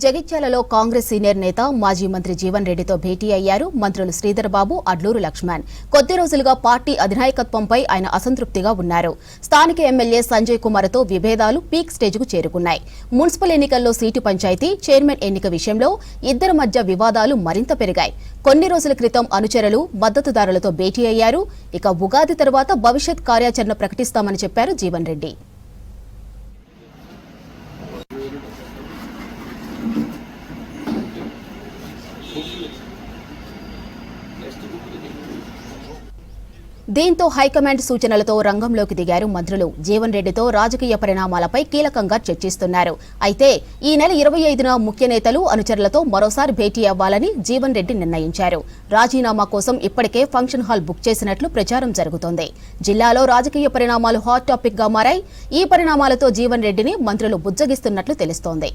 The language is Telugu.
జగిత్యాలలో కాంగ్రెస్ సీనియర్ నేత మాజీ మంత్రి జీవన్ రెడ్డితో భేటీ అయ్యారు మంత్రులు శ్రీధర్ బాబు, అడ్లూరు లక్ష్మణ్. కొద్ది రోజులుగా పార్టీ అధినాయకత్వంపై ఆయన అసంతృప్తిగా ఉన్నారు. స్థానిక ఎమ్మెల్యే సంజయ్ కుమార్తో విభేదాలు పీక్ స్టేజ్కు చేరుకున్నాయి. మున్సిపల్ ఎన్నికల్లో సీటు పంచాయతీ, చైర్మన్ ఎన్నిక విషయంలో ఇద్దరి మధ్య వివాదాలు మరింత పెరిగాయి. కొన్ని రోజుల క్రితం అనుచరులు, మద్దతుదారులతో భేటీ అయ్యారు. ఇక ఉగాది తర్వాత భవిష్యత్ కార్యాచరణ ప్రకటిస్తామని చెప్పారు జీవన్ రెడ్డి. దీంతో హైకమాండ్ సూచనలతో రంగంలోకి దిగారు మంత్రులు. జీవన్ రెడ్డితో రాజకీయ పరిణామాలపై కీలకంగా చర్చిస్తున్నారు. అయితే ఈ నెల 25న ముఖ్య నేతలు, అనుచరులతో మరోసారి భేటీ అవ్వాలని జీవన్ రెడ్డి నిర్ణయించారు. రాజీనామా కోసం ఇప్పటికే ఫంక్షన్ హాల్ బుక్ చేసినట్లు ప్రచారం జరుగుతోంది. జిల్లాలో రాజకీయ పరిణామాలు హాట్ టాపిక్ గా మారాయి. ఈ పరిణామాలతో జీవన్ రెడ్డిని మంత్రులు బుజ్జగిస్తున్నట్లు తెలుస్తోంది.